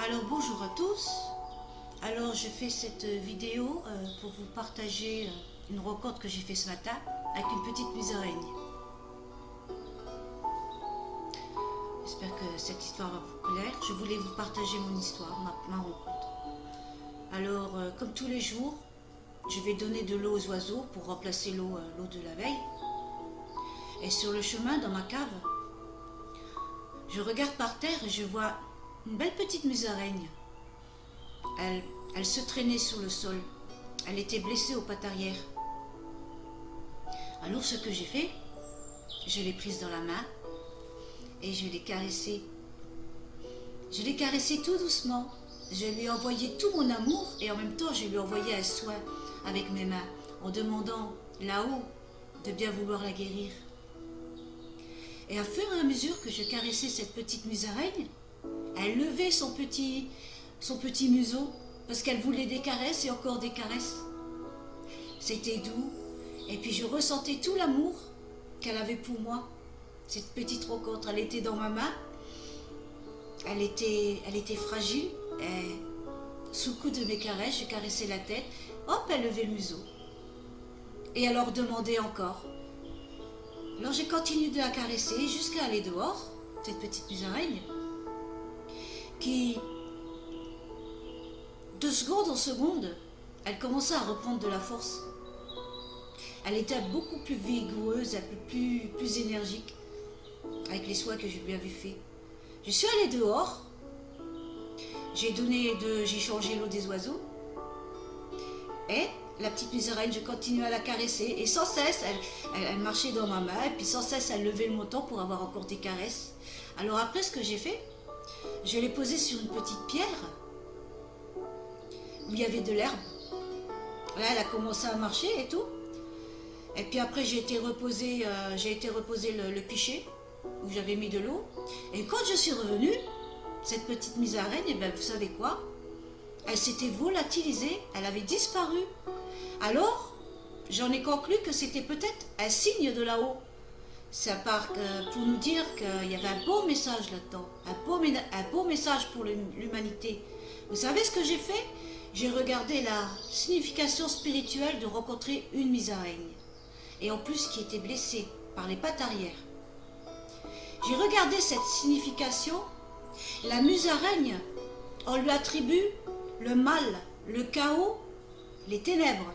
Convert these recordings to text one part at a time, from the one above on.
Alors bonjour à tous. Alors je fais cette vidéo pour vous partager une rencontre que j'ai fait ce matin avec une petite musaraigne. J'espère que cette histoire va vous plaire. Je voulais vous partager mon histoire, ma rencontre. Alors comme tous les jours, je vais donner de l'eau aux oiseaux pour remplacer l'eau de la veille. Et sur le chemin dans ma cave, je regarde par terre et je vois une belle petite musaraigne. Elle se traînait sur le sol. Elle était blessée aux pattes arrière. Alors ce que j'ai fait, je l'ai prise dans la main et je l'ai caressée. Je l'ai caressée tout doucement. Je lui ai envoyé tout mon amour et en même temps je lui ai envoyé un soin avec mes mains en demandant là-haut de bien vouloir la guérir. Et à fur et à mesure que je caressais cette petite musaraigne, elle levait son petit museau parce qu'elle voulait des caresses et encore des caresses. C'était doux et puis je ressentais tout l'amour qu'elle avait pour moi. Cette petite rencontre, elle était dans ma main, elle était fragile et sous le coup de mes caresses, je caressais la tête, hop, elle levait le museau. Et elle leur demandait encore. Alors j'ai continué de la caresser jusqu'à aller dehors, cette petite musaraigne, qui, de seconde en seconde, elle commençait à reprendre de la force. Elle était beaucoup plus vigoureuse, un peu plus énergique, avec les soins que je lui avais fait. Je suis allée dehors, j'ai changé l'eau des oiseaux, et la petite musaraigne, je continuais à la caresser, et sans cesse, elle marchait dans ma main, et puis sans cesse, elle levait le menton pour avoir encore des caresses. Alors après, ce que j'ai fait, je l'ai posée sur une petite pierre, où il y avait de l'herbe. Là, elle a commencé à marcher et tout. Et puis après, j'ai été reposer le pichet, où j'avais mis de l'eau. Et quand je suis revenue, cette petite musaraigne, eh ben, vous savez quoi? Elle s'était volatilisée, elle avait disparu. Alors, j'en ai conclu que c'était peut-être un signe de là-haut. Ça part pour nous dire qu'il y avait un beau message là-dedans, un beau message pour l'humanité. Vous savez ce que j'ai fait? J'ai regardé la signification spirituelle de rencontrer une musaraigne, et en plus qui était blessée par les pattes arrière. J'ai regardé cette signification. La musaraigne, on lui attribue le mal, le chaos, les ténèbres.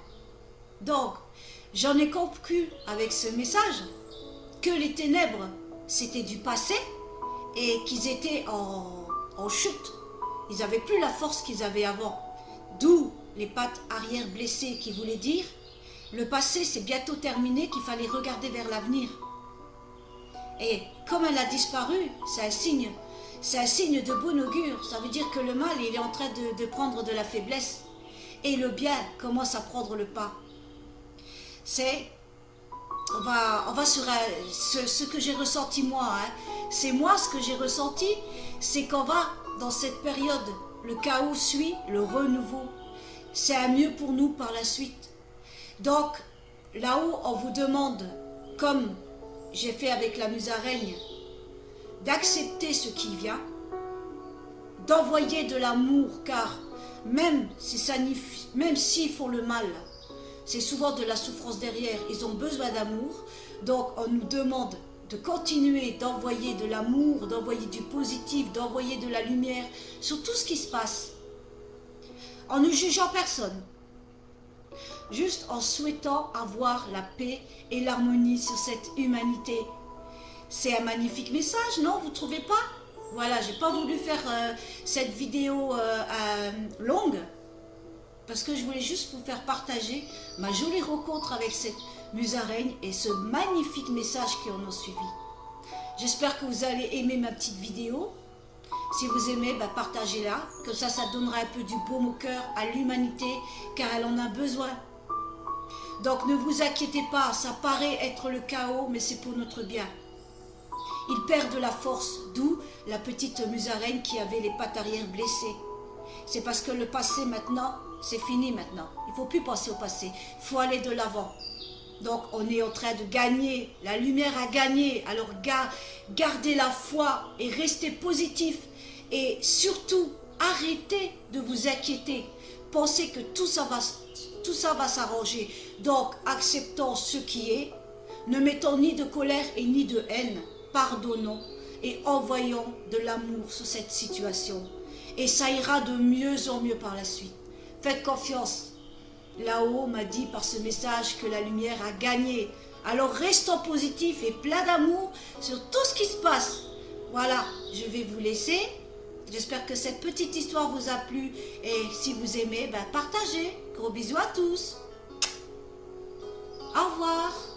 Donc, j'en ai conclu avec ce message que les ténèbres, c'était du passé et qu'ils étaient en chute. Ils n'avaient plus la force qu'ils avaient avant. D'où les pattes arrière blessées qui voulaient dire le passé c'est bientôt terminé, qu'il fallait regarder vers l'avenir. Et comme elle a disparu, c'est un signe de bon augure. Ça veut dire que le mal il est en train de prendre de la faiblesse et le bien commence à prendre le pas. On va sur ce que j'ai ressenti moi. C'est moi ce que j'ai ressenti, c'est qu'on va dans cette période, le chaos suit le renouveau. C'est un mieux pour nous par la suite. Donc là-haut, on vous demande, comme j'ai fait avec la musaraigne, d'accepter ce qui vient, d'envoyer de l'amour, car même s'ils font le mal, c'est souvent de la souffrance derrière, ils ont besoin d'amour. Donc on nous demande de continuer d'envoyer de l'amour, d'envoyer du positif, d'envoyer de la lumière sur tout ce qui se passe, en ne jugeant personne, juste en souhaitant avoir la paix et l'harmonie sur cette humanité. C'est un magnifique message, non? Vous ne trouvez pas? Voilà, j'ai pas voulu faire cette vidéo longue, parce que je voulais juste vous faire partager ma jolie rencontre avec cette musaraigne et ce magnifique message qui en a suivi. J'espère que vous allez aimer ma petite vidéo. Si vous aimez, partagez-la, comme ça donnera un peu du baume au cœur à l'humanité, car elle en a besoin. Donc ne vous inquiétez pas, ça paraît être le chaos, mais c'est pour notre bien. Ils perdent de la force, d'où la petite musaraigne qui avait les pattes arrière blessées. C'est parce que le passé maintenant, c'est fini maintenant. Il ne faut plus penser au passé, il faut aller de l'avant. Donc on est en train de gagner, la lumière a gagné, alors gardez la foi et restez positif. Et surtout, arrêtez de vous inquiéter. Pensez que tout ça va s'arranger. Donc, acceptons ce qui est. Ne mettons ni de colère et ni de haine. Pardonnons et envoyons de l'amour sur cette situation. Et ça ira de mieux en mieux par la suite. Faites confiance. Là-haut m'a dit par ce message que la lumière a gagné. Alors restons positifs et plein d'amour sur tout ce qui se passe. Voilà, je vais vous laisser. J'espère que cette petite histoire vous a plu. Et si vous aimez, partagez. Gros bisous à tous. Au revoir.